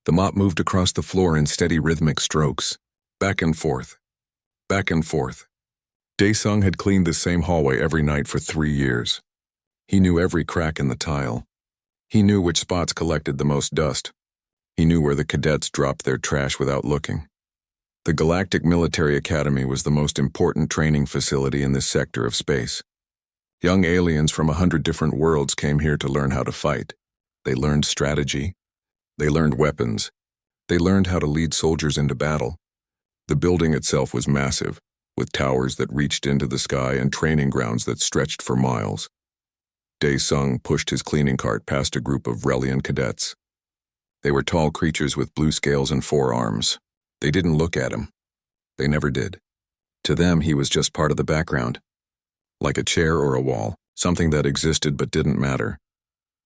The mop moved across the floor in steady rhythmic strokes, back and forth, back and forth. Dae-sung had cleaned the same hallway every night for 3 years. He knew every crack in the tile. He knew which spots collected the most dust. He knew where the cadets dropped their trash without looking. The Galactic Military Academy was the most important training facility in this sector of space. Young aliens from 100 different worlds came here to learn how to fight. They learned strategy. They learned weapons. They learned how to lead soldiers into battle. The building itself was massive, with towers that reached into the sky and training grounds that stretched for miles. Dae-sung pushed his cleaning cart past a group of Relian cadets. They were tall creatures with blue scales and 4 arms. They didn't look at him. They never did. To them, he was just part of the background. Like a chair or a wall, something that existed but didn't matter.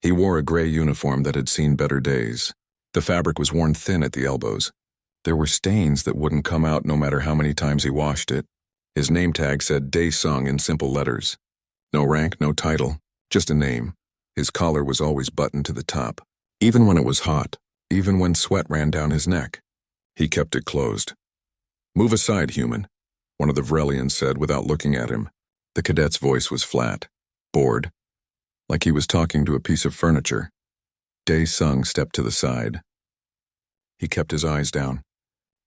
He wore a gray uniform that had seen better days. The fabric was worn thin at the elbows. There were stains that wouldn't come out no matter how many times he washed it. His name tag said Dae-sung in simple letters. No rank, no title, just a name. His collar was always buttoned to the top, even when it was hot, even when sweat ran down his neck. He kept it closed. "Move aside, human," one of the Vrelians said without looking at him. The cadet's voice was flat, bored, like he was talking to a piece of furniture. Dae-sung stepped to the side. He kept his eyes down.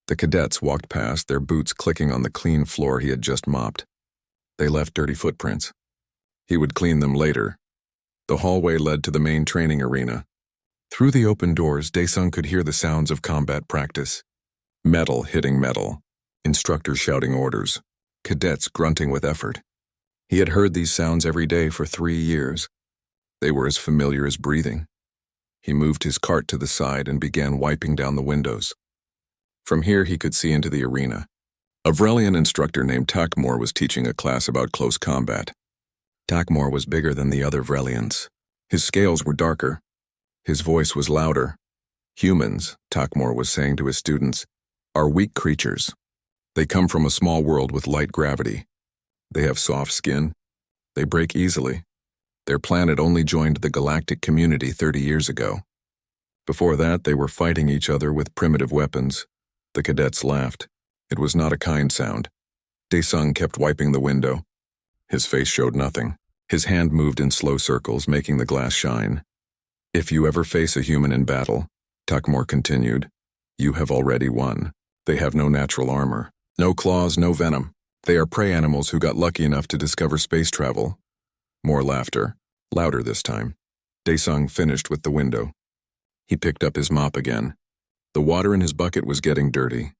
The cadets walked past, their boots clicking on the clean floor he had just mopped. They left dirty footprints. He would clean them later. The hallway led to the main training arena. Through the open doors, Dae-sung could hear the sounds of combat practice. Metal hitting metal, instructors shouting orders, cadets grunting with effort. He had heard these sounds every day for 3 years. They were as familiar as breathing. He moved his cart to the side and began wiping down the windows. From here he could see into the arena. A Vrelian instructor named Takmor was teaching a class about close combat. Takmor was bigger than the other Vrelians. His scales were darker. His voice was louder. Humans, Takmor was saying to his students, are weak creatures. They come from a small world with light gravity. They have soft skin. They break easily. Their planet only joined the galactic community 30 years ago. Before that, they were fighting each other with primitive weapons. The cadets laughed. It was not a kind sound. Dae-sung kept wiping the window. His face showed nothing. His hand moved in slow circles, making the glass shine. "If you ever face a human in battle," Takmor continued, "you have already won. They have no natural armor, no claws, no venom. They are prey animals who got lucky enough to discover space travel." More laughter, louder this time. Dae-sung finished with the window. He picked up his mop again. The water in his bucket was getting dirty.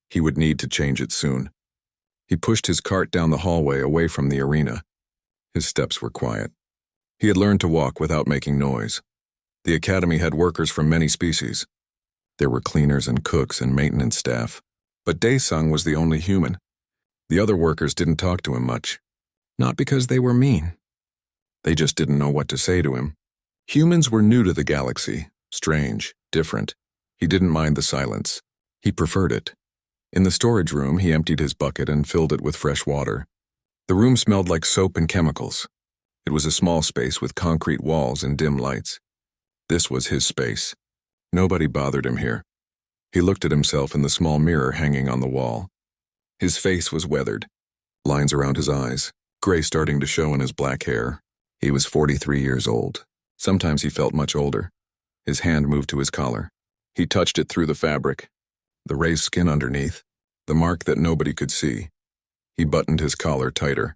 He would need to change it soon. He pushed his cart down the hallway away from the arena. His steps were quiet. He had learned to walk without making noise. The academy had workers from many species. There were cleaners and cooks and maintenance staff. But Dae-sung was the only human. The other workers didn't talk to him much. Not because they were mean. They just didn't know what to say to him. Humans were new to the galaxy, strange, different. He didn't mind the silence. He preferred it. In the storage room, he emptied his bucket and filled it with fresh water. The room smelled like soap and chemicals. It was a small space with concrete walls and dim lights. This was his space. Nobody bothered him here. He looked at himself in the small mirror hanging on the wall. His face was weathered. Lines around his eyes, gray starting to show in his black hair. He was 43 years old. Sometimes he felt much older. His hand moved to his collar. He touched it through the fabric. The raised skin underneath, the mark that nobody could see. He buttoned his collar tighter.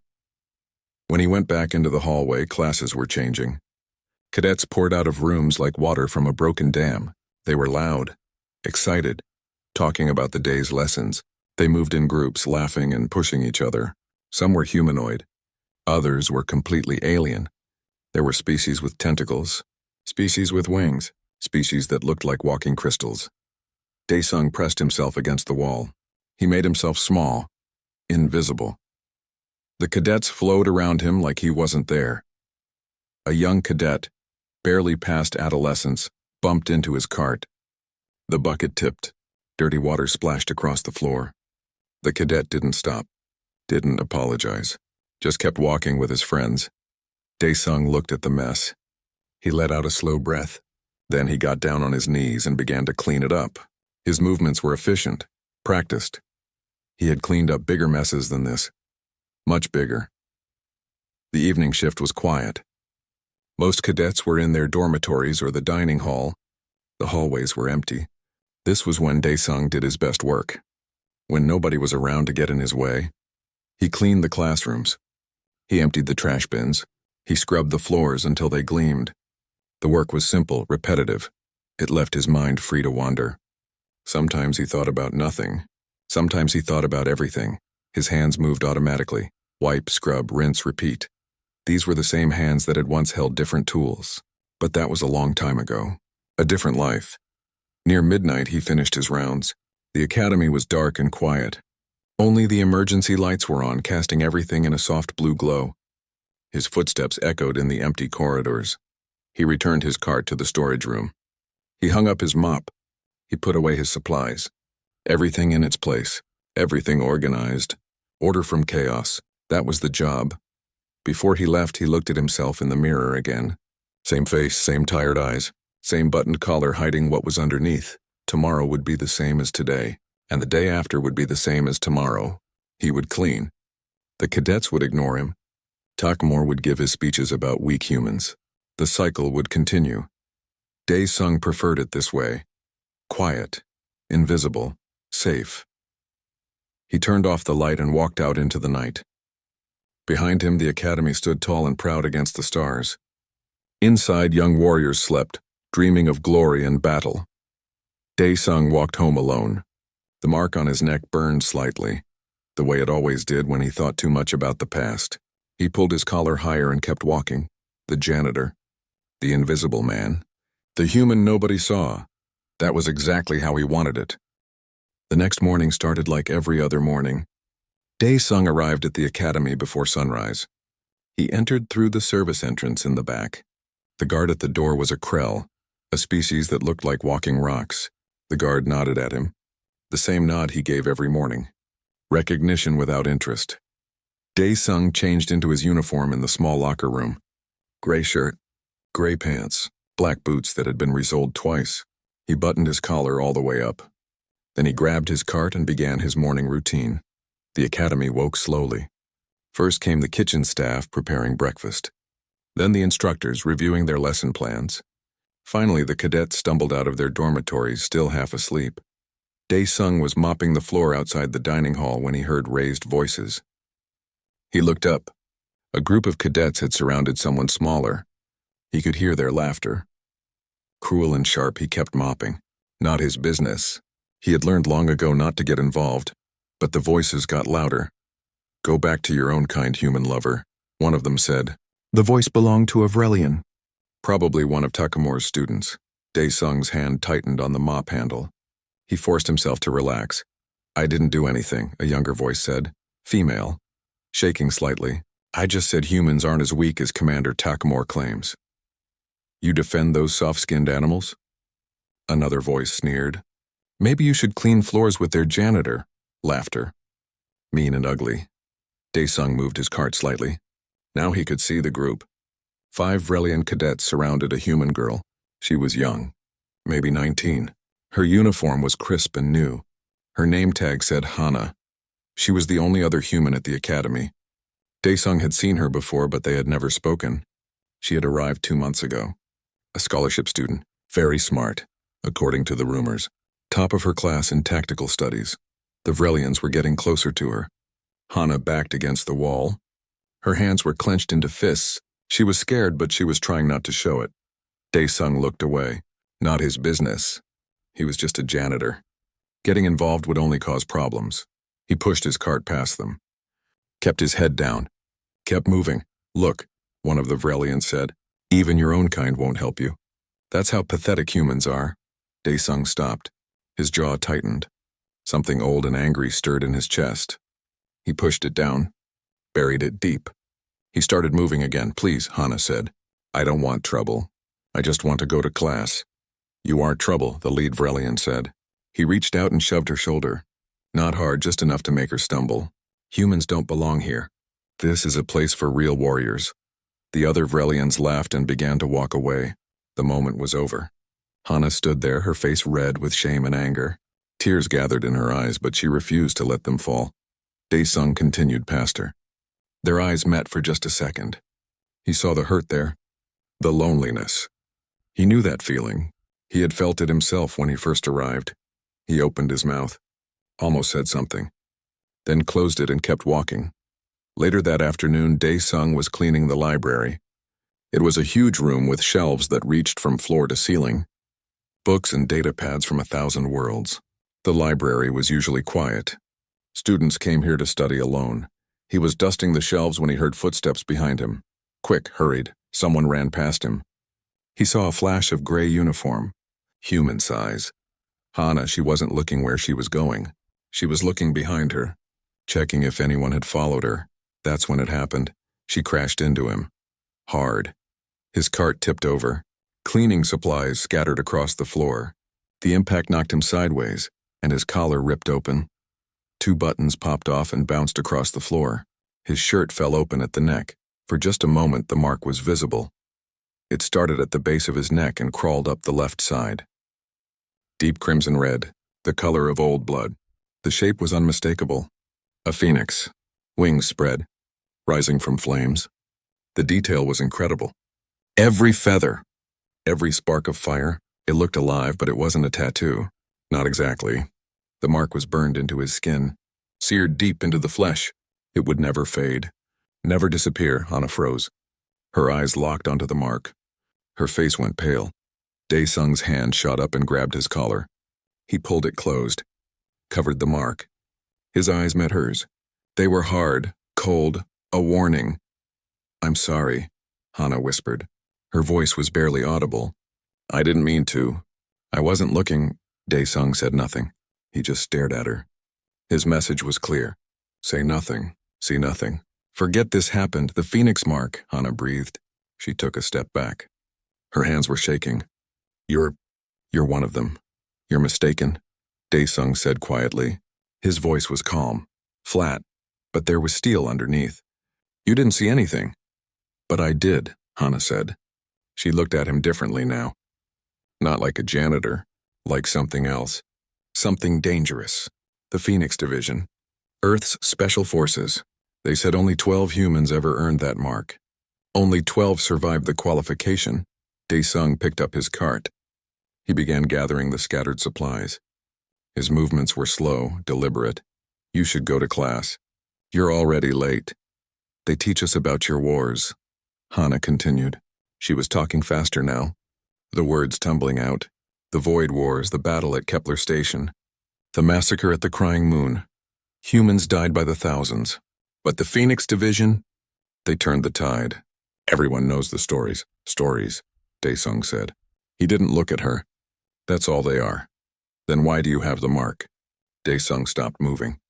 When he went back into the hallway, classes were changing. Cadets poured out of rooms like water from a broken dam. They were loud, excited, talking about the day's lessons. They moved in groups, laughing and pushing each other. Some were humanoid. Others were completely alien. There were species with tentacles, species with wings, species that looked like walking crystals. Dae-sung pressed himself against the wall. He made himself small, invisible. The cadets flowed around him like he wasn't there. A young cadet, barely past adolescence, bumped into his cart. The bucket tipped. Dirty water splashed across the floor. The cadet didn't stop, didn't apologize, just kept walking with his friends. Dae-sung looked at the mess. He let out a slow breath. Then he got down on his knees and began to clean it up. His movements were efficient, practiced. He had cleaned up bigger messes than this. Much bigger. The evening shift was quiet. Most cadets were in their dormitories or the dining hall. The hallways were empty. This was when Daesung did his best work. When nobody was around to get in his way, he cleaned the classrooms. He emptied the trash bins. He scrubbed the floors until they gleamed. The work was simple, repetitive. It left his mind free to wander. Sometimes he thought about nothing. Sometimes he thought about everything. His hands moved automatically. Wipe, scrub, rinse, repeat. These were the same hands that had once held different tools. But that was a long time ago. A different life. Near midnight, he finished his rounds. The academy was dark and quiet. Only the emergency lights were on, casting everything in a soft blue glow. His footsteps echoed in the empty corridors. He returned his cart to the storage room. He hung up his mop. He put away his supplies. Everything in its place. Everything organized. Order from chaos. That was the job. Before he left, he looked at himself in the mirror again. Same face, same tired eyes, same buttoned collar hiding what was underneath. Tomorrow would be the same as today, and the day after would be the same as tomorrow. He would clean. The cadets would ignore him. Takamore would give his speeches about weak humans. The cycle would continue. Daesung preferred it this way. Quiet, invisible, safe. He turned off the light and walked out into the night. Behind him, the academy stood tall and proud against the stars. Inside, young warriors slept, dreaming of glory and battle. Daesung walked home alone. The mark on his neck burned slightly, the way it always did when he thought too much about the past. He pulled his collar higher and kept walking. The janitor. The invisible man. The human nobody saw. That was exactly how he wanted it. The next morning started like every other morning. Daesung arrived at the academy before sunrise. He entered through the service entrance in the back. The guard at the door was a krell, a species that looked like walking rocks. The guard nodded at him. The same nod he gave every morning. Recognition without interest. Daesung changed into his uniform in the small locker room. Gray shirt, gray pants, black boots that had been resoled twice. He buttoned his collar all the way up. Then he grabbed his cart and began his morning routine. The academy woke slowly. First came the kitchen staff preparing breakfast. Then the instructors reviewing their lesson plans. Finally, the cadets stumbled out of their dormitories, still half asleep. Daesung was mopping the floor outside the dining hall when he heard raised voices. He looked up. A group of cadets had surrounded someone smaller. He could hear their laughter. Cruel and sharp, he kept mopping. Not his business. He had learned long ago not to get involved. But the voices got louder. Go back to your own kind, human lover, one of them said. The voice belonged to Avrelian. Probably one of Takamore's students. Daesung's hand tightened on the mop handle. He forced himself to relax. I didn't do anything, a younger voice said. Female. Shaking slightly. I just said humans aren't as weak as Commander Takamore claims. You defend those soft-skinned animals? Another voice sneered. Maybe you should clean floors with their janitor. Laughter. Mean and ugly. Daesung moved his cart slightly. Now he could see the group. 5 Vrelian cadets surrounded a human girl. She was young, maybe 19. Her uniform was crisp and new. Her name tag said Hana. She was the only other human at the academy. Daesung had seen her before, but they had never spoken. She had arrived 2 months ago. A scholarship student, very smart, according to the rumors. Top of her class in tactical studies. The Vrelians were getting closer to her. Hana backed against the wall. Her hands were clenched into fists. She was scared, but she was trying not to show it. Daesung looked away. Not his business. He was just a janitor. Getting involved would only cause problems. He pushed his cart past them. Kept his head down. Kept moving. Look, one of the Vrelians said. Even your own kind won't help you. That's how pathetic humans are. Daesung stopped. His jaw tightened. Something old and angry stirred in his chest. He pushed it down, buried it deep. He started moving again. Please, Hana said. I don't want trouble. I just want to go to class. You aren't trouble, the lead Vrelian said. He reached out and shoved her shoulder. Not hard, just enough to make her stumble. Humans don't belong here. This is a place for real warriors. The other Vrelians laughed and began to walk away. The moment was over. Hana stood there, her face red with shame and anger. Tears gathered in her eyes, but she refused to let them fall. Dae-sung continued past her. Their eyes met for just a second. He saw the hurt there, the loneliness. He knew that feeling. He had felt it himself when he first arrived. He opened his mouth, almost said something, then closed it and kept walking. Later that afternoon, Dae-sung was cleaning the library. It was a huge room with shelves that reached from floor to ceiling, books and data pads from 1,000 worlds. The library was usually quiet. Students came here to study alone. He was dusting the shelves when he heard footsteps behind him. Quick, hurried. Someone ran past him. He saw a flash of gray uniform, human size. Hana, she wasn't looking where she was going. She was looking behind her, checking if anyone had followed her. That's when it happened. She crashed into him. Hard. His cart tipped over. Cleaning supplies scattered across the floor. The impact knocked him sideways, and his collar ripped open. 2 buttons popped off and bounced across the floor. His shirt fell open at the neck. For just a moment, the mark was visible. It started at the base of his neck and crawled up the left side. Deep crimson red, the color of old blood. The shape was unmistakable. A phoenix, wings spread, rising from flames. The detail was incredible. Every feather, every spark of fire. It looked alive, but it wasn't a tattoo. Not exactly. The mark was burned into his skin, seared deep into the flesh. It would never fade, never disappear. Hana froze. Her eyes locked onto the mark. Her face went pale. Dae-sung's hand shot up and grabbed his collar. He pulled it closed, covered the mark. His eyes met hers. They were hard, cold, a warning. "I'm sorry," Hana whispered. Her voice was barely audible. "I didn't mean to. I wasn't looking." Dae-sung said nothing. He just stared at her. His message was clear. Say nothing. See nothing. "Forget this happened. The phoenix mark," Hana breathed. She took a step back. Her hands were shaking. You're one of them. You're mistaken," Dae-sung said quietly. His voice was calm, flat, but there was steel underneath. "You didn't see anything." "But I did," Hana said. She looked at him differently now. Not like a janitor, like something else. Something dangerous. The Phoenix Division. Earth's Special Forces. They said only 12 humans ever earned that mark. Only 12 survived the qualification. Dae-sung picked up his cart. He began gathering the scattered supplies. His movements were slow, deliberate. "You should go to class. You're already late. They teach us about your wars," Hana continued. She was talking faster now, the words tumbling out. The Void Wars, the battle at Kepler Station, the massacre at the Crying Moon. Humans died by the thousands. But the Phoenix Division, they turned the tide. "Everyone knows the stories." "Stories," Dae-sung said. He didn't look at her. "That's all they are." "Then why do you have the mark?" Dae-sung stopped moving.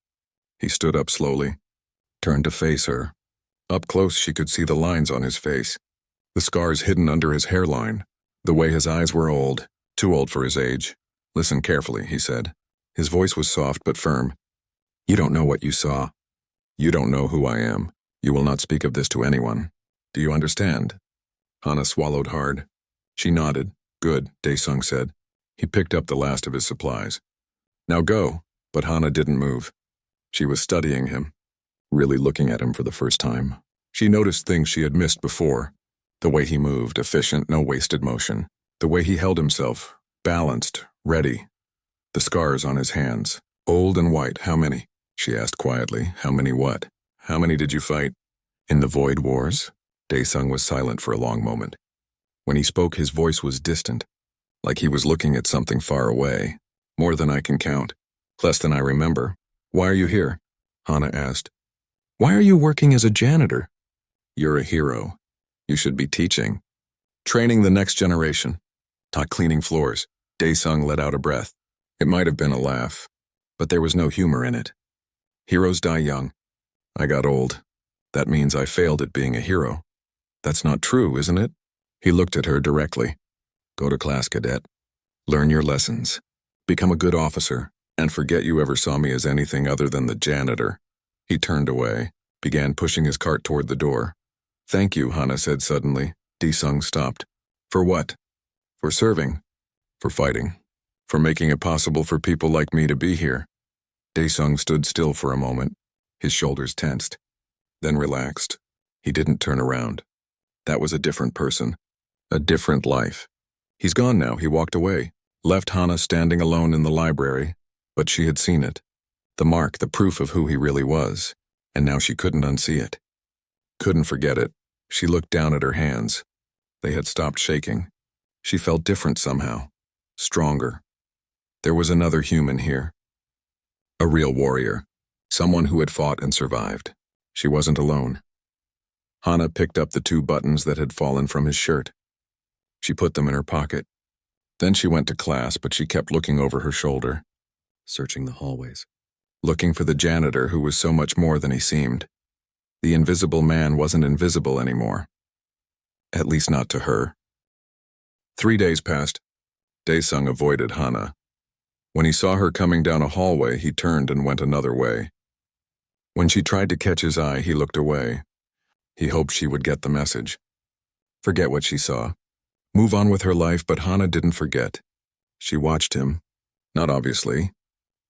He stood up slowly, turned to face her. Up close, she could see the lines on his face, the scars hidden under his hairline, the way his eyes were old, too old for his age. "Listen carefully," he said. His voice was soft but firm. "You don't know what you saw. You don't know who I am. You will not speak of this to anyone. Do you understand?" Hana swallowed hard. She nodded. "Good," Dae-sung said. He picked up the last of his supplies. "Now go." But Hana didn't move. She was studying him, really looking at him for the first time. She noticed things she had missed before. The way he moved, efficient, no wasted motion. The way he held himself, balanced, ready. The scars on his hands, old and white. "How many?" she asked quietly. "How many what? How many did you fight?" "In the Void Wars?" Dae-sung was silent for a long moment. When he spoke, his voice was distant, like he was looking at something far away. "More than I can count. Less than I remember." "Why are you here?" Hana asked. "Why are you working as a janitor?" "You're a hero. You should be teaching. Training the next generation. Not cleaning floors." Dae-sung let out a breath. It might have been a laugh, but there was no humor in it. "Heroes die young. I got old. That means I failed at being a hero." "That's not true, isn't it?" He looked at her directly. "Go to class, cadet. Learn your lessons. Become a good officer, and forget you ever saw me as anything other than the janitor." He turned away, began pushing his cart toward the door. "Thank you," Hana said suddenly. Dae-sung stopped. "For what?" "For serving. for fighting, for making it possible for people like me to be here. Daesung stood still for a moment, his shoulders tensed, then relaxed. He didn't turn around. That was a different person, a different life. He's gone now, he walked away, left Hana standing alone in the library, but she had seen it. The mark, the proof of who he really was, and now she couldn't unsee it. Couldn't forget it. She looked down at her hands. They had stopped shaking. She felt different somehow, stronger. There was another human here. A real warrior, someone who had fought and survived. She wasn't alone. Hana picked up the 2 buttons that had fallen from his shirt. She put them in her pocket. Then she went to class, but she kept looking over her shoulder, searching the hallways, looking for the janitor who was so much more than he seemed. The invisible man wasn't invisible anymore. At least not to her. 3 days passed. Daesung avoided Hana. When he saw her coming down a hallway, he turned and went another way. When she tried to catch his eye, he looked away. He hoped she would get the message. Forget what she saw. Move on with her life, but Hana didn't forget. She watched him. Not obviously,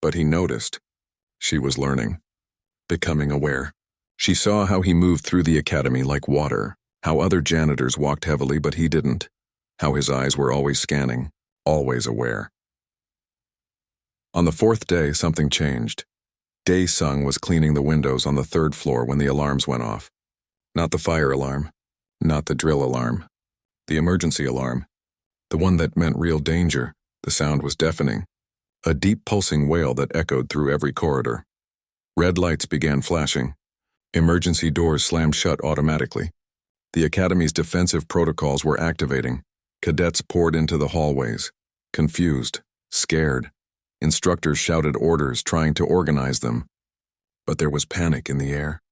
but he noticed. She was learning, becoming aware. She saw how he moved through the academy like water, how other janitors walked heavily but he didn't, how his eyes were always scanning, always aware. On the 4th day, something changed. Daesung was cleaning the windows on the 3rd floor when the alarms went off. Not the fire alarm, not the drill alarm, the emergency alarm, the one that meant real danger. The sound was deafening, a deep pulsing wail that echoed through every corridor. Red lights began flashing. Emergency doors slammed shut automatically. The academy's defensive protocols were activating. Cadets poured into the hallways, confused, scared. Instructors shouted orders, trying to organize them. But there was panic in the air.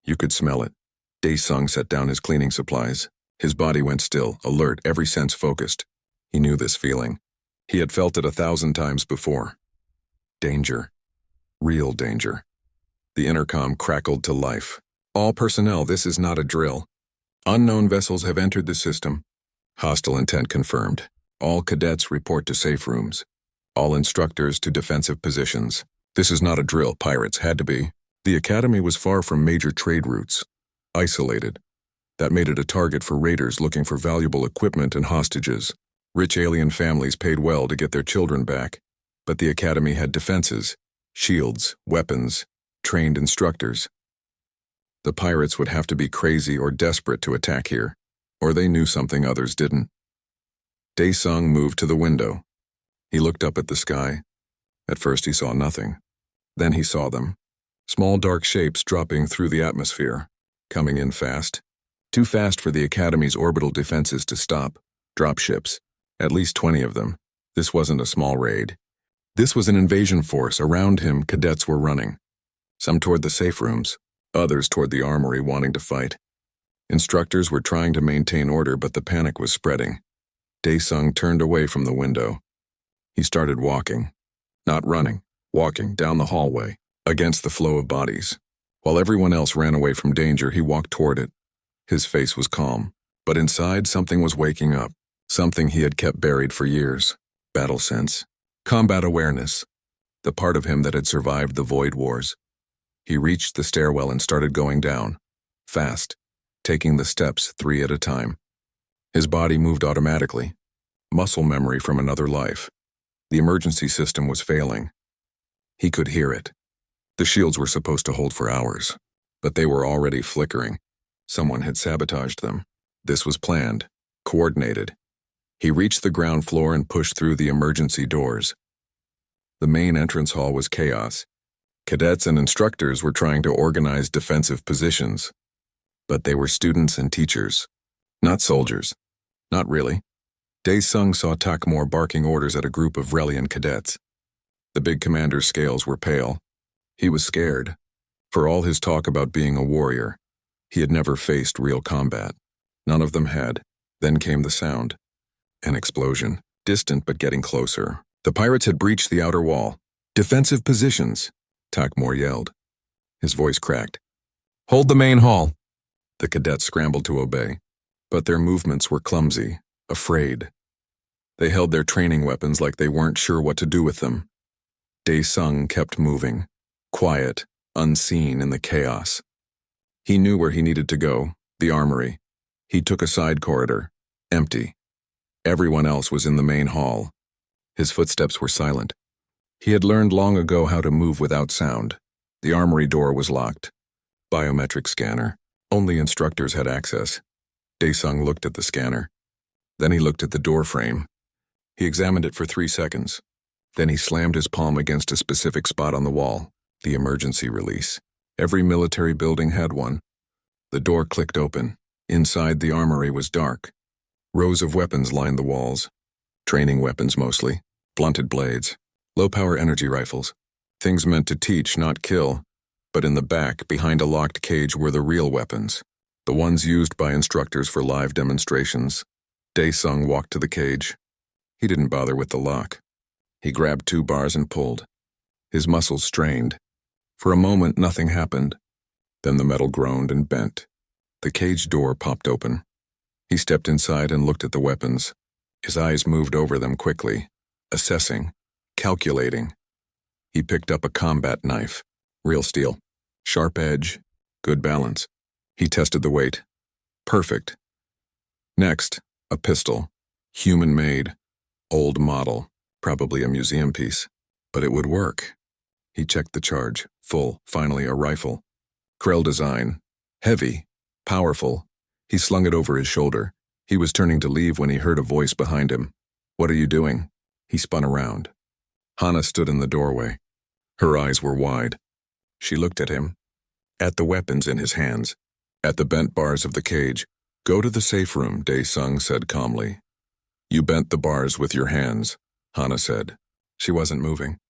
You could smell it. Daesung set down his cleaning supplies. His body went still, alert, every sense focused. He knew this feeling. He had felt it 1,000 times before. Danger. Real danger. The intercom crackled to life. All personnel, this is not a drill. Unknown vessels have entered the system. Hostile intent confirmed. All cadets report to safe rooms. All instructors to defensive positions. This is not a drill, pirates had to be. The academy was far from major trade routes. Isolated. That made it a target for raiders looking for valuable equipment and hostages. Rich alien families paid well to get their children back. But the academy had defenses, shields, weapons, trained instructors. The pirates would have to be crazy or desperate to attack here, or they knew something others didn't. Daesung moved to the window. He looked up at the sky. At first he saw nothing. Then he saw them. Small dark shapes dropping through the atmosphere, coming in fast. Too fast for the Academy's orbital defenses to stop. Dropships. At least 20 of them. This wasn't a small raid. This was an invasion force. Around him, cadets were running. Some toward the safe rooms, others toward the armory wanting to fight. Instructors were trying to maintain order, but the panic was spreading. Daesung turned away from the window. He started walking. Not running, walking down the hallway, against the flow of bodies. While everyone else ran away from danger, he walked toward it. His face was calm, but inside something was waking up, something he had kept buried for years. Battle sense, combat awareness, the part of him that had survived the Void Wars. He reached the stairwell and started going down, fast, taking the steps 3 at a time. His body moved automatically, muscle memory from another life. The emergency system was failing. He could hear it. The shields were supposed to hold for hours, but they were already flickering. Someone had sabotaged them. This was planned, coordinated. He reached the ground floor and pushed through the emergency doors. The main entrance hall was chaos. Cadets and instructors were trying to organize defensive positions. But they were students and teachers, not soldiers. Not really. Daesung saw Takmor barking orders at a group of Relian cadets. The big commander's scales were pale. He was scared. For all his talk about being a warrior, he had never faced real combat. None of them had. Then came the sound. An explosion, distant but getting closer. The pirates had breached the outer wall. Defensive positions, Takmor yelled. His voice cracked. Hold the main hall. The cadets scrambled to obey, but their movements were clumsy, afraid. They held their training weapons like they weren't sure what to do with them. Dae-sung kept moving, quiet, unseen in the chaos. He knew where he needed to go, the armory. He took a side corridor, empty. Everyone else was in the main hall. His footsteps were silent. He had learned long ago how to move without sound. The armory door was locked. Biometric scanner. Only instructors had access. Dae-sung looked at the scanner. Then he looked at the door frame. He examined it for 3 seconds. Then he slammed his palm against a specific spot on the wall, the emergency release. Every military building had one. The door clicked open. Inside, the armory was dark. Rows of weapons lined the walls. Training weapons mostly. Blunted blades. Low-power energy rifles. Things meant to teach, not kill. But in the back, behind a locked cage, were the real weapons. The ones used by instructors for live demonstrations. Dae-sung walked to the cage. He didn't bother with the lock. He grabbed 2 bars and pulled. His muscles strained. For a moment, nothing happened. Then the metal groaned and bent. The cage door popped open. He stepped inside and looked at the weapons. His eyes moved over them quickly, assessing, calculating. He picked up a combat knife. Real steel. Sharp edge. Good balance. He tested the weight. Perfect. Next, a pistol. Human-made. Old model. Probably a museum piece. But it would work. He checked the charge. Full. Finally, a rifle. Krell design. Heavy. Powerful. He slung it over his shoulder. He was turning to leave when he heard a voice behind him. "What are you doing?" He spun around. Hana stood in the doorway. Her eyes were wide. She looked at him. At the weapons in his hands. At the bent bars of the cage. "Go to the safe room," Dae-sung said calmly. "You bent the bars with your hands," Hana said. She wasn't moving.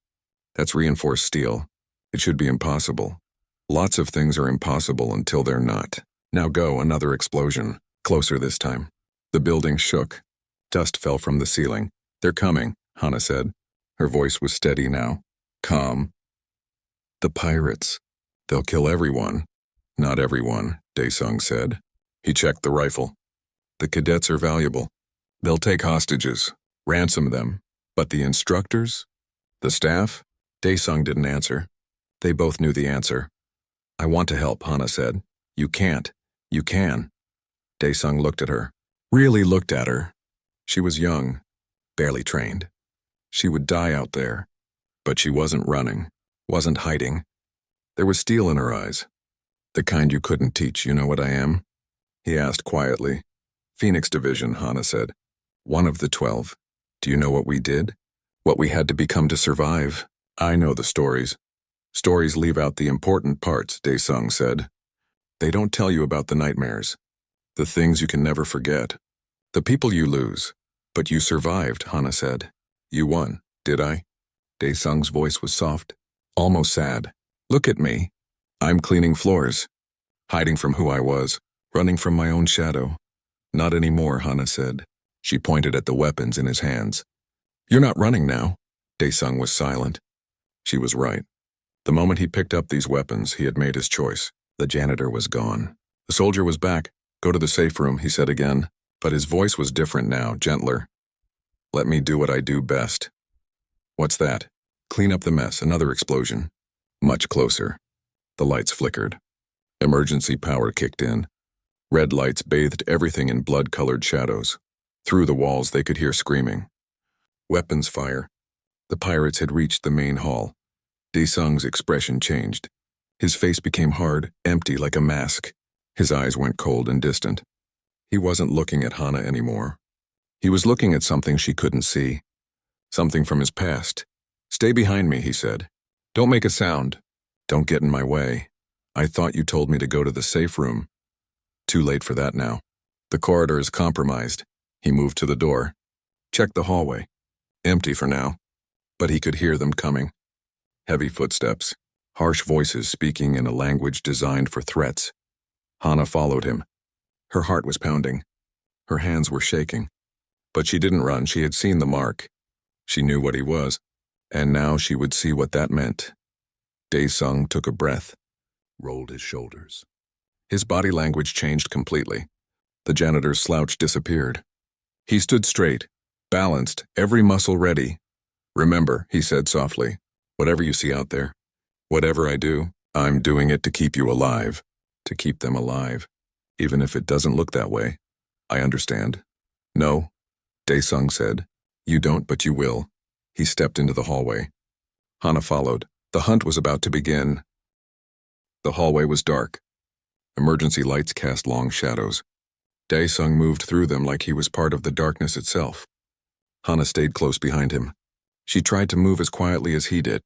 "That's reinforced steel. It should be impossible. Lots of things are impossible until they're not. Now go." Another explosion. Closer this time. The building shook. Dust fell from the ceiling. "They're coming," Hana said. Her voice was steady now. Calm. "The pirates. They'll kill everyone." "Not everyone," Dae-sung said. He checked the rifle. "The cadets are valuable. They'll take hostages, ransom them. But the instructors? The staff?" Dae-sung didn't answer. They both knew the answer. "I want to help," Hana said. "You can't. You can." Dae-sung looked at her. Really looked at her. She was young, barely trained. She would die out there. But she wasn't running, wasn't hiding. There was steel in her eyes. "The kind you couldn't teach, you know what I am?" He asked quietly. "Phoenix Division," Hana said. "One of the 12. Do you know what we did? What we had to become to survive?" "I know the stories." "Stories leave out the important parts," Dae-sung said. "They don't tell you about the nightmares. The things you can never forget. The people you lose. But you survived," Hana said. "You won, did I?" Dae-sung's voice was soft, almost sad. "Look at me. I'm cleaning floors. Hiding from who I was. Running from my own shadow." "Not anymore," Hana said. She pointed at the weapons in his hands. "You're not running now." Dae-sung was silent. She was right. The moment he picked up these weapons, he had made his choice. The janitor was gone. The soldier was back. "Go to the safe room," he said again. But his voice was different now, gentler. "Let me do what I do best." "What's that?" "Clean up the mess." Another explosion. Much closer. The lights flickered. Emergency power kicked in. Red lights bathed everything in blood-colored shadows. Through the walls they could hear screaming. Weapons fire. The pirates had reached the main hall. Dae-sung's expression changed. His face became hard, empty like a mask. His eyes went cold and distant. He wasn't looking at Hana anymore. He was looking at something she couldn't see. Something from his past. "Stay behind me," he said. "Don't make a sound. Don't get in my way. I thought you told me to go to the safe room." Too late for that now. "The corridor is compromised." He moved to the door. Checked the hallway. Empty for now. But he could hear them coming. Heavy footsteps. Harsh voices speaking in a language designed for threats. Hana followed him. Her heart was pounding. Her hands were shaking. But she didn't run. She had seen the mark. She knew what he was. And now she would see what that meant. Dae-sung took a breath. Rolled his shoulders. His body language changed completely. The janitor's slouch disappeared. He stood straight, balanced, every muscle ready. "Remember," he said softly, "whatever you see out there, whatever I do, I'm doing it to keep you alive, to keep them alive, even if it doesn't look that way. I understand." "No," Daesung said. "You don't, but you will." He stepped into the hallway. Hana followed. The hunt was about to begin. The hallway was dark. Emergency lights cast long shadows. Daesung moved through them like he was part of the darkness itself. Hana stayed close behind him. She tried to move as quietly as he did.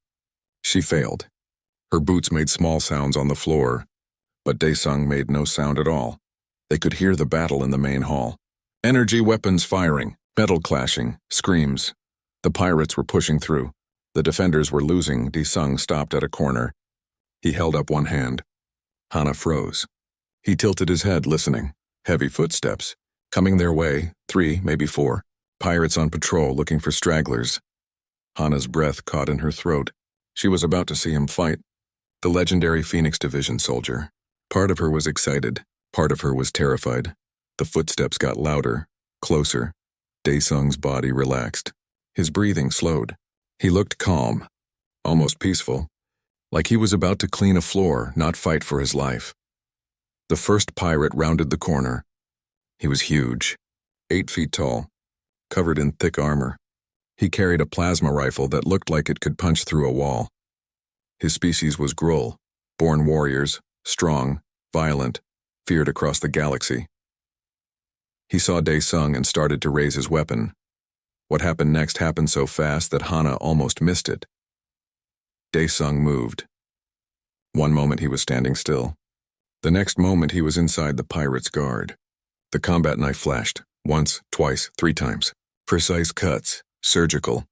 She failed. Her boots made small sounds on the floor, but Daesung made no sound at all. They could hear the battle in the main hall. Energy weapons firing, metal clashing, screams. The pirates were pushing through. The defenders were losing. Daesung stopped at a corner. He held up one hand. Hana froze. He tilted his head, listening. Heavy footsteps. Coming their way, 3, maybe 4. Pirates on patrol looking for stragglers. Hana's breath caught in her throat. She was about to see him fight. The legendary Phoenix Division soldier. Part of her was excited. Part of her was terrified. The footsteps got louder, closer. Daesung's body relaxed. His breathing slowed. He looked calm, almost peaceful, like he was about to clean a floor, not fight for his life. The first pirate rounded the corner. He was huge, 8 feet tall, covered in thick armor. He carried a plasma rifle that looked like it could punch through a wall. His species was Gruul, born warriors, strong, violent, feared across the galaxy. He saw Daesung and started to raise his weapon. What happened next happened so fast that Hana almost missed it. Daesung moved. One moment he was standing still. The next moment he was inside the pirate's guard. The combat knife flashed, once, twice, 3 times. Precise cuts, surgical.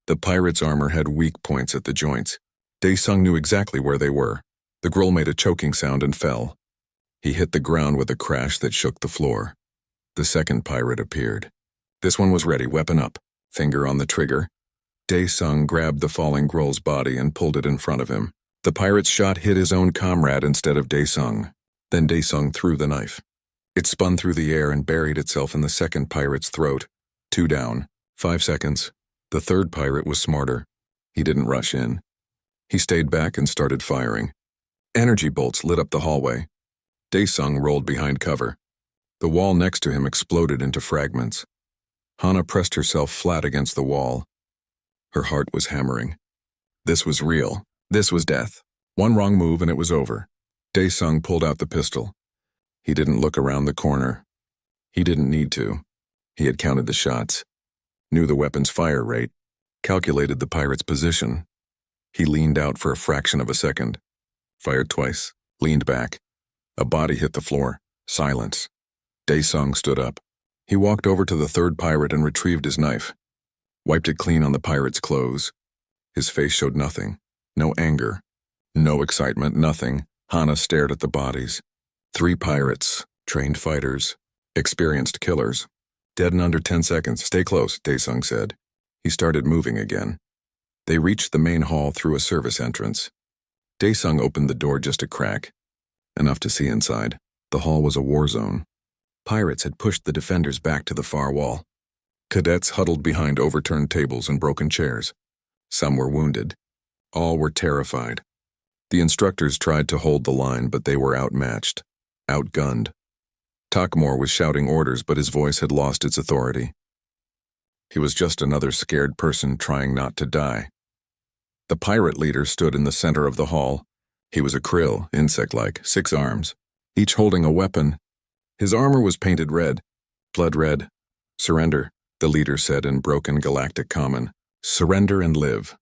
The pirate's armor had weak points at the joints. Daesung knew exactly where they were. The Gruul made a choking sound and fell. He hit the ground with a crash that shook the floor. The second pirate appeared. This one was ready, weapon up, finger on the trigger. Daesung grabbed the falling Gruul's body and pulled it in front of him. The pirate's shot hit his own comrade instead of Daesung. Then Daesung threw the knife. It spun through the air and buried itself in the second pirate's throat. 2 down, 5 seconds. The third pirate was smarter. He didn't rush in. He stayed back and started firing. Energy bolts lit up the hallway. Daesung rolled behind cover. The wall next to him exploded into fragments. Hana pressed herself flat against the wall. Her heart was hammering. This was real. This was death. One wrong move and it was over. Daesung pulled out the pistol. He didn't look around the corner. He didn't need to. He had counted the shots, knew the weapon's fire rate, calculated the pirate's position. He leaned out for a fraction of a second, fired twice, leaned back. A body hit the floor. Silence. Daesung stood up. He walked over to the third pirate and retrieved his knife. Wiped it clean on the pirate's clothes. His face showed nothing. No anger. No excitement, nothing. Hana stared at the bodies. 3 pirates, trained fighters, experienced killers. Dead in under 10 seconds. Stay close, Daesung said. He started moving again. They reached the main hall through a service entrance. Daesung opened the door just a crack, enough to see inside. The hall was a war zone. Pirates had pushed the defenders back to the far wall. Cadets huddled behind overturned tables and broken chairs. Some were wounded. All were terrified. The instructors tried to hold the line, but they were outmatched, outgunned. Takmor was shouting orders, but his voice had lost its authority. He was just another scared person trying not to die. The pirate leader stood in the center of the hall. He was a krill, insect-like, 6 arms, each holding a weapon. His armor was painted red, blood red. Surrender, the leader said in broken galactic common. Surrender and live.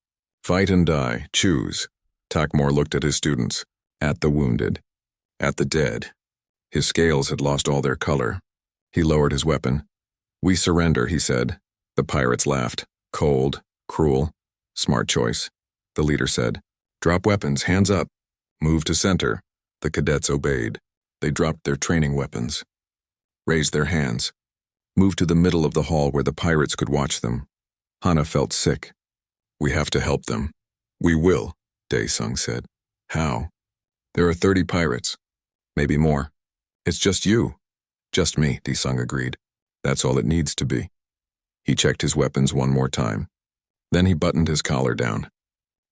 Fight and die, choose. Takmor looked at his students, at the wounded, at the dead. His scales had lost all their color. He lowered his weapon. We surrender, he said. The pirates laughed. Cold, cruel, smart choice. The leader said, drop weapons, hands up. Move to center. The cadets obeyed. They dropped their training weapons. Raised their hands. Moved to the middle of the hall where the pirates could watch them. Hana felt sick. We have to help them. We will, Daesung said. How? There are 30 pirates. Maybe more. It's just you. Just me, Daesung agreed. That's all it needs to be. He checked his weapons one more time. Then he buttoned his collar down,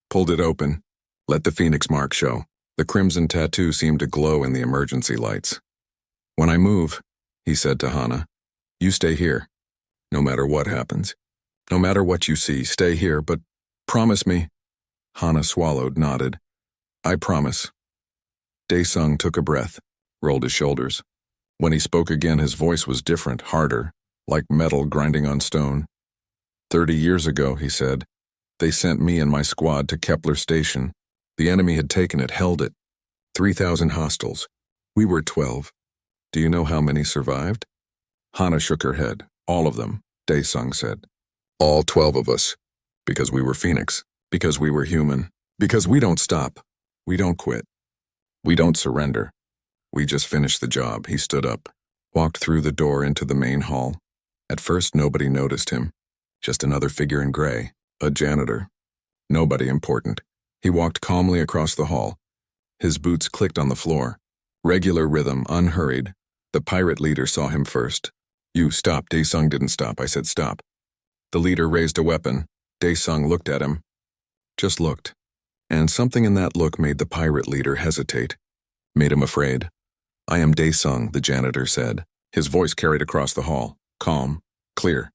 pulled it open, let the phoenix mark show. The crimson tattoo seemed to glow in the emergency lights. "When I move," he said to Hana, "you stay here. No matter what happens. No matter what you see, stay here, but promise me." Hana swallowed, nodded. "I promise." Daesung took a breath, rolled his shoulders. When he spoke again, his voice was different, harder, like metal grinding on stone. 30 years ago, he said, they sent me and my squad to Kepler Station. The enemy had taken it, held it. 3,000 hostiles. We were 12. Do you know how many survived? Hana shook her head. All of them, Daesung said. All 12 of us. Because we were Phoenix. Because we were human. Because we don't stop. We don't quit. We don't surrender. We just finished the job. He stood up, walked through the door into the main hall. At first, nobody noticed him. Just another figure in gray, a janitor. Nobody important. He walked calmly across the hall. His boots clicked on the floor. Regular rhythm, unhurried. The pirate leader saw him first. "You stop." Daesung didn't stop. I said stop. The leader raised a weapon. Daesung looked at him. Just looked. And something in that look made the pirate leader hesitate. Made him afraid. "I am Daesung," the janitor said. His voice carried across the hall. Calm. Clear.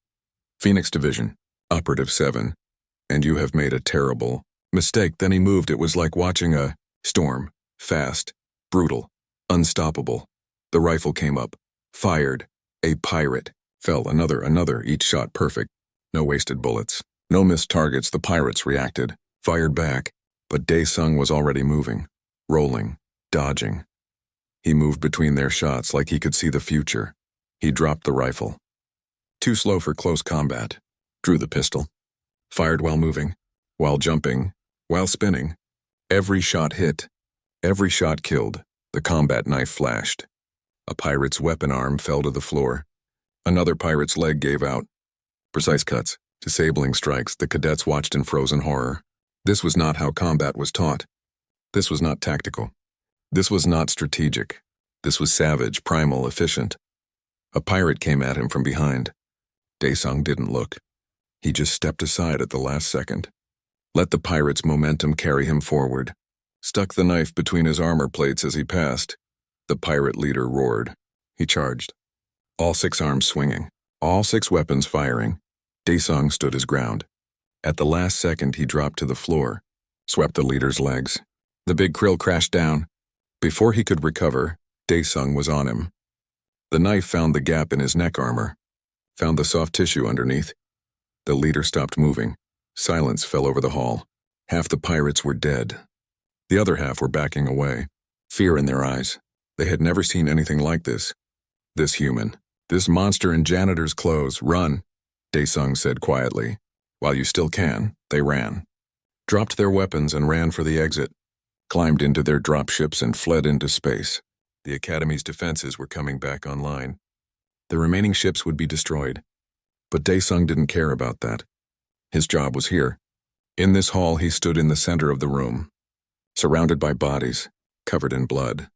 "Phoenix Division. Operative 7. And you have made a terrible mistake." Then he moved. It was like watching a storm. Fast. Brutal. Unstoppable. The rifle came up. Fired. A pirate. Fell. Another. Each shot perfect. No wasted bullets. No missed targets. The pirates reacted. Fired back. But Daesung was already moving. Rolling. Dodging. He moved between their shots like he could see the future. He dropped the rifle. Too slow for close combat. Drew the pistol. Fired while moving. While jumping. While spinning. Every shot hit. Every shot killed. The combat knife flashed. A pirate's weapon arm fell to the floor. Another pirate's leg gave out. Precise cuts. Disabling strikes. The cadets watched in frozen horror. This was not how combat was taught. This was not tactical. This was not strategic. This was savage, primal, efficient. A pirate came at him from behind. Daesung didn't look. He just stepped aside at the last second. Let the pirate's momentum carry him forward. Stuck the knife between his armor plates as he passed. The pirate leader roared. He charged. All 6 arms swinging. All 6 weapons firing. Daesung stood his ground. At the last second, he dropped to the floor. Swept the leader's legs. The big krill crashed down. Before he could recover, Daesung was on him. The knife found the gap in his neck armor. Found the soft tissue underneath. The leader stopped moving. Silence fell over the hall. Half the pirates were dead. The other half were backing away. Fear in their eyes. They had never seen anything like this. This human. This monster in janitor's clothes. "Run," Daesung said quietly. "While you still can." They ran. Dropped their weapons and ran for the exit. Climbed into their dropships and fled into space. The Academy's defenses were coming back online. The remaining ships would be destroyed. But Daesung didn't care about that. His job was here. In this hall, he stood in the center of the room, surrounded by bodies, covered in blood.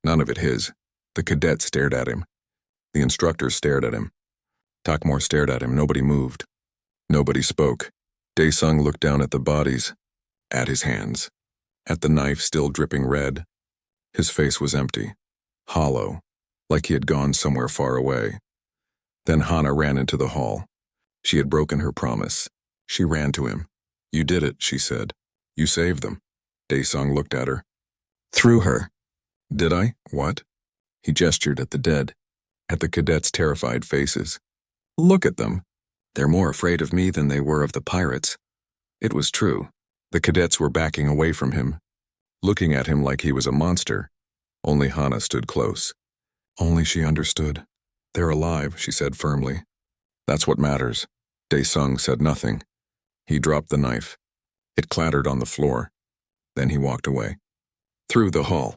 None of it his. The cadets stared at him. The instructors stared at him. Takmor stared at him. Nobody moved. Nobody spoke. Daesung looked down at the bodies, at his hands, at the knife still dripping red. His face was empty, hollow, like he had gone somewhere far away. Then Hana ran into the hall. She had broken her promise. She ran to him. "You did it," she said. "You saved them." Daesung looked at her. "Through her." "Did I? What?" He gestured at the dead, at the cadets' terrified faces. "Look at them. They're more afraid of me than they were of the pirates." It was true. The cadets were backing away from him, looking at him like he was a monster. Only Hana stood close. Only she understood. "They're alive," she said firmly. "That's what matters." Daesung said nothing. He dropped the knife. It clattered on the floor. Then he walked away. Through the hall.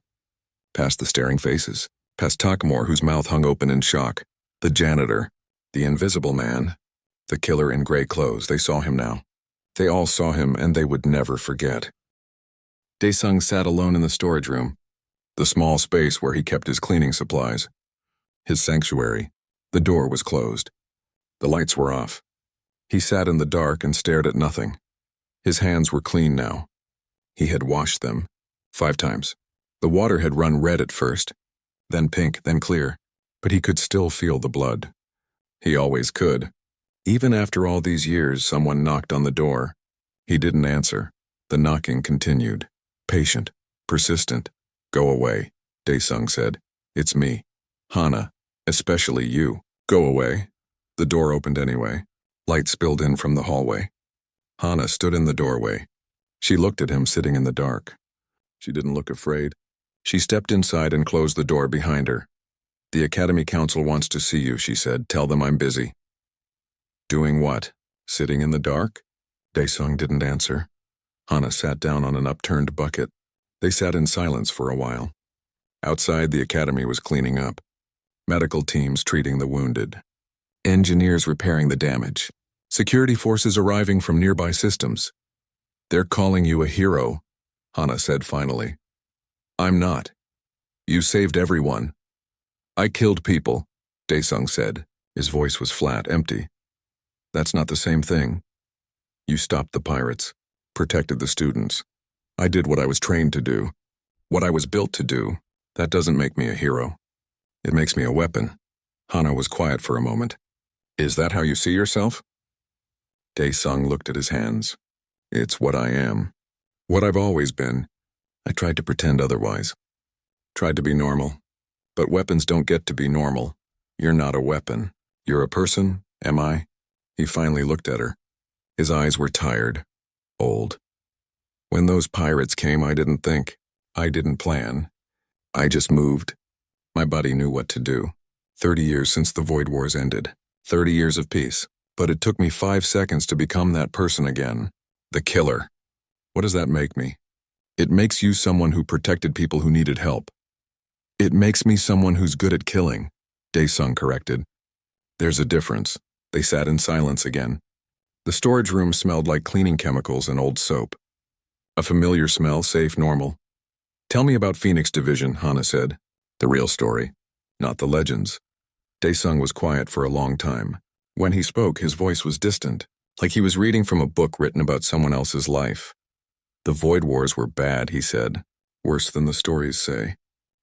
Past the staring faces. Past Takmor, whose mouth hung open in shock. The janitor. The invisible man. The killer in gray clothes. They saw him now. They all saw him, and they would never forget. Daesung sat alone in the storage room, the small space where he kept his cleaning supplies. His sanctuary. The door was closed. The lights were off. He sat in the dark and stared at nothing. His hands were clean now. He had washed them 5 times. The water had run red at first, then pink, then clear, but he could still feel the blood. He always could. Even after all these years, someone knocked on the door. He didn't answer. The knocking continued. Patient, persistent. Go away, Daesung said. It's me. Hana, especially you. Go away. The door opened anyway. Light spilled in from the hallway. Hana stood in the doorway. She looked at him sitting in the dark. She didn't look afraid. She stepped inside and closed the door behind her. The Academy Council wants to see you, she said. Tell them I'm busy. Doing what? Sitting in the dark? Daesung didn't answer. Hana sat down on an upturned bucket. They sat in silence for a while. Outside, the Academy was cleaning up. Medical teams treating the wounded. Engineers repairing the damage. Security forces arriving from nearby systems. They're calling you a hero, Hana said finally. I'm not. You saved everyone. I killed people, Daesung said. His voice was flat, empty. That's not the same thing. You stopped the pirates, protected the students. I did what I was trained to do, what I was built to do. That doesn't make me a hero. It makes me a weapon. Hana was quiet for a moment. Is that how you see yourself? Daesung looked at his hands. It's what I am. What I've always been. I tried to pretend otherwise. Tried to be normal. But weapons don't get to be normal. You're not a weapon. You're a person, am I? He finally looked at her. His eyes were tired, old. When those pirates came, I didn't think. I didn't plan. I just moved. My body knew what to do. 30 years since the Void Wars ended. 30 years of peace. But it took me 5 seconds to become that person again. The killer. What does that make me? It makes you someone who protected people who needed help. It makes me someone who's good at killing, Daesung corrected. There's a difference. They sat in silence again. The storage room smelled like cleaning chemicals and old soap. A familiar smell, safe, normal. Tell me about Phoenix Division, Hana said. The real story, not the legends. Daesung was quiet for a long time. When he spoke, his voice was distant, like he was reading from a book written about someone else's life. The Void Wars were bad, he said. Worse than the stories say.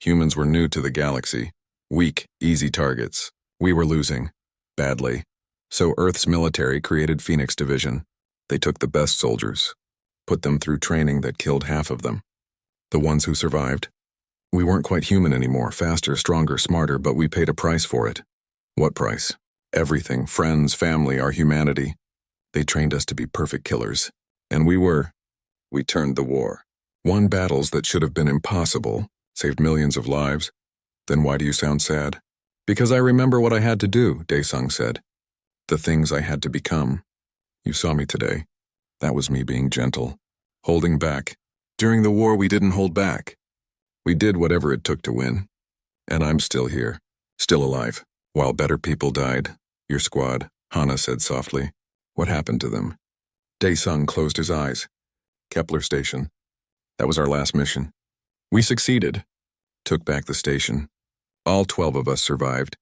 Humans were new to the galaxy. Weak, easy targets. We were losing. Badly. So Earth's military created Phoenix Division. They took the best soldiers. Put them through training that killed half of them. The ones who survived. We weren't quite human anymore, faster, stronger, smarter, but we paid a price for it. What price? Everything, friends, family, our humanity. They trained us to be perfect killers. And we were. We turned the war. Won battles that should have been impossible, saved millions of lives. Then why do you sound sad? Because I remember what I had to do, Daesung said. The things I had to become. You saw me today. That was me being gentle, holding back. During the war, we didn't hold back. We did whatever it took to win. And I'm still here, still alive, while better people died. Your squad, Hana said softly. What happened to them? Daesung closed his eyes. Kepler Station. That was our last mission. We succeeded. Took back the station. All 12 of us survived.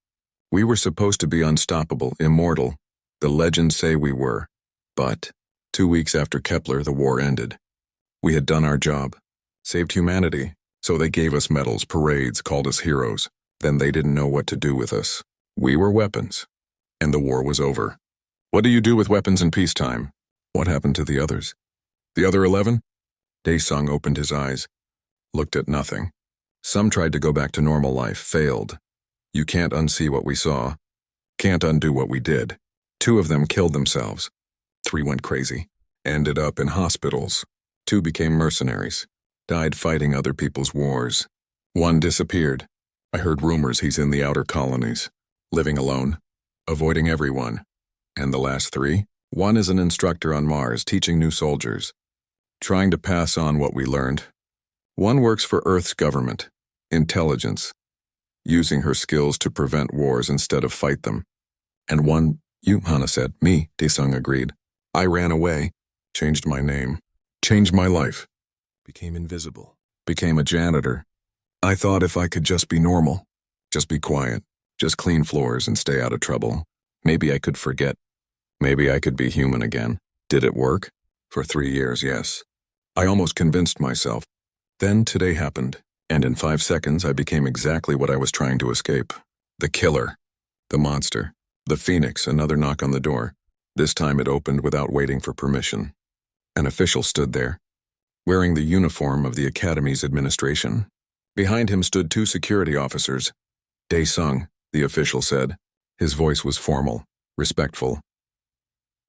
We were supposed to be unstoppable, immortal. The legends say we were. But 2 weeks after Kepler, the war ended. We had done our job. Saved humanity. So they gave us medals, parades, called us heroes. Then they didn't know what to do with us. We were weapons. And the war was over. What do you do with weapons in peacetime? What happened to the others? The other 11? Daesung opened his eyes. Looked at nothing. Some tried to go back to normal life, failed. You can't unsee what we saw. Can't undo what we did. 2 of them killed themselves. 3 went crazy. Ended up in hospitals. 2 became mercenaries. Died fighting other people's wars. 1 disappeared. I heard rumors he's in the outer colonies. Living alone. Avoiding everyone. And the last 3? 1 is an instructor on Mars, teaching new soldiers. Trying to pass on what we learned. 1 works for Earth's government. Intelligence. Using her skills to prevent wars instead of fight them. And 1, you, Hana said. Me, Daesung agreed. I ran away. Changed my name. Changed my life. Became invisible. Became a janitor. I thought if I could just be normal. Just be quiet. Just clean floors and stay out of trouble. Maybe I could forget. Maybe I could be human again. Did it work? For 3 years, yes. I almost convinced myself. Then today happened, and in 5 seconds I became exactly what I was trying to escape. The killer. The monster. The phoenix. Another knock on the door. This time it opened without waiting for permission. An official stood there, wearing the uniform of the Academy's administration. Behind him stood 2 security officers. Dae-sung, the official said. His voice was formal, respectful.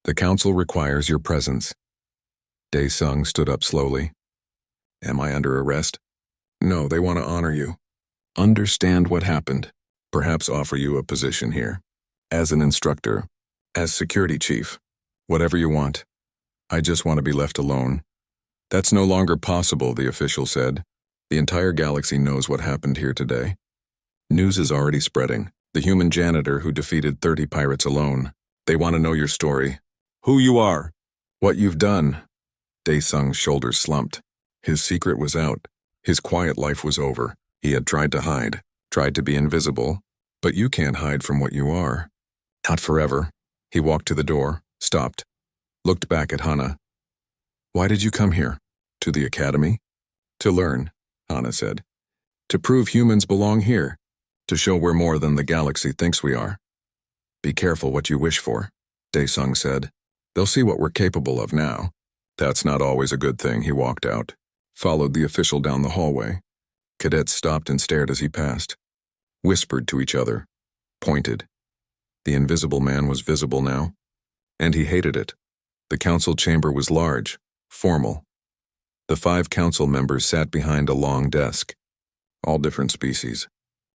The council requires your presence. Dae-sung stood up slowly. Am I under arrest? No, they want to honor you. Understand what happened. Perhaps offer you a position here. As an instructor. As security chief. Whatever you want. I just want to be left alone. That's no longer possible, the official said. The entire galaxy knows what happened here today. News is already spreading. The human janitor who defeated 30 pirates alone. They want to know your story. Who you are. What you've done. Dae-sung's shoulders slumped. His secret was out. His quiet life was over. He had tried to hide, tried to be invisible. But you can't hide from what you are. Not forever. He walked to the door, stopped, looked back at Hana. Why did you come here? To the academy? To learn, Hana said. To prove humans belong here. To show we're more than the galaxy thinks we are. Be careful what you wish for, Dae-sung said. They'll see what we're capable of now. That's not always a good thing. He walked out, followed the official down the hallway. Cadets stopped and stared as he passed, whispered to each other, pointed. The invisible man was visible now, and he hated it. The council chamber was large, formal. The 5 council members sat behind a long desk, all different species,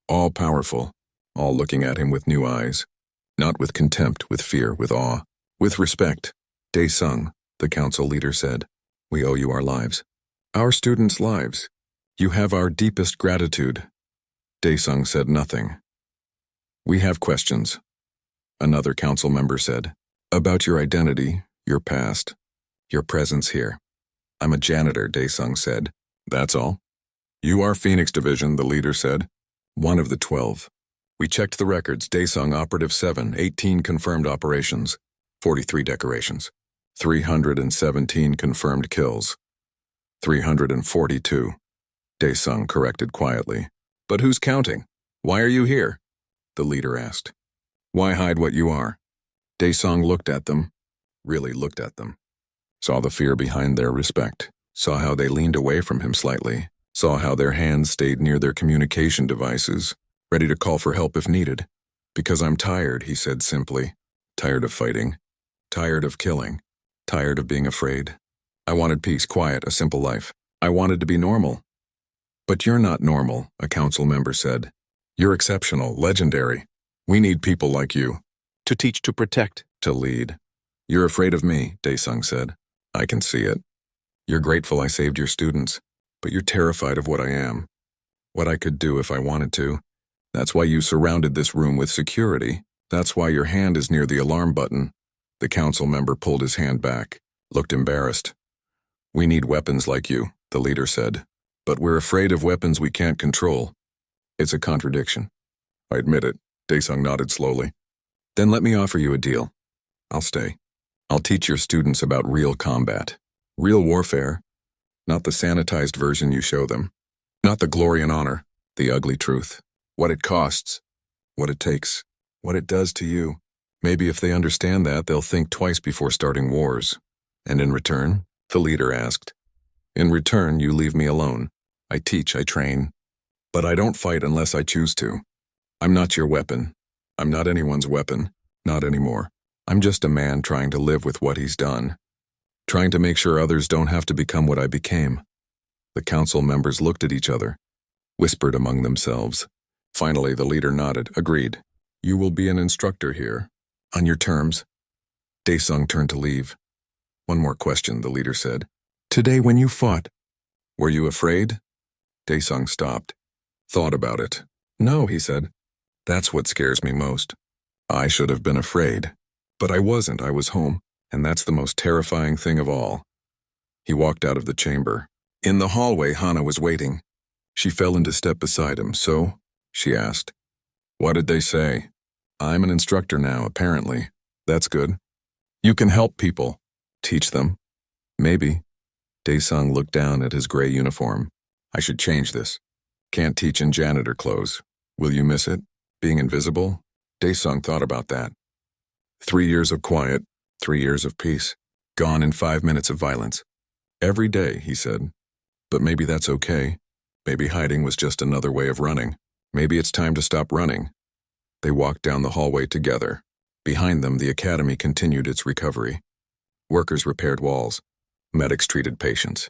all powerful, all looking at him with new eyes, not with contempt, with fear, with awe, with respect. Dae-sung, the council leader said, we owe you our lives. Our students' lives. You have our deepest gratitude. Dae-sung said nothing. We have questions, another council member said, about your identity, your past, your presence here. I'm a janitor, Dae-sung said. That's all? You are Phoenix Division, the leader said. One of the 12. We checked the records. Dae-sung Operative 7, 18 confirmed operations, 43 decorations, 317 confirmed kills, 342. Dae-sung corrected quietly. But who's counting? Why are you here? The leader asked. Why hide what you are? Dae-sung looked at them, really looked at them. Saw the fear behind their respect, saw how they leaned away from him slightly, saw how their hands stayed near their communication devices, ready to call for help if needed. Because I'm tired, he said simply. Tired of fighting. Tired of killing. Tired of being afraid. I wanted peace, quiet, a simple life. I wanted to be normal. But you're not normal, a council member said. You're exceptional, legendary. We need people like you. To teach, to protect, to lead. You're afraid of me, Dae-sung said. I can see it. You're grateful I saved your students, but you're terrified of what I am. What I could do if I wanted to. That's why you surrounded this room with security. That's why your hand is near the alarm button. The council member pulled his hand back, looked embarrassed. We need weapons like you, the leader said. But we're afraid of weapons we can't control. It's a contradiction. I admit it, Dae-sung nodded slowly. Then let me offer you a deal. I'll stay. I'll teach your students about real combat, real warfare, not the sanitized version you show them, not the glory and honor, the ugly truth, what it costs, what it takes, what it does to you. Maybe if they understand that, they'll think twice before starting wars. And in return, the leader asked, in return, you leave me alone. I teach, I train, but I don't fight unless I choose to. I'm not your weapon. I'm not anyone's weapon, not anymore. I'm just a man trying to live with what he's done, trying to make sure others don't have to become what I became. The council members looked at each other, whispered among themselves. Finally, the leader nodded, agreed. You will be an instructor here, on your terms. Dae-sung turned to leave. One more question, the leader said. Today when you fought, were you afraid? Dae-sung stopped, thought about it. No, he said. That's what scares me most. I should have been afraid. But I wasn't, I was home, and that's the most terrifying thing of all. He walked out of the chamber. In the hallway, Hana was waiting. She fell into step beside him. So, she asked. What did they say? I'm an instructor now, apparently. That's good. You can help people. Teach them. Maybe. Daesung looked down at his gray uniform. I should change this. Can't teach in janitor clothes. Will you miss it? Being invisible? Daesung thought about that. 3 years of quiet, 3 years of peace. Gone in 5 minutes of violence. Every day, he said. But maybe that's okay. Maybe hiding was just another way of running. Maybe it's time to stop running. They walked down the hallway together. Behind them, the academy continued its recovery. Workers repaired walls. Medics treated patients.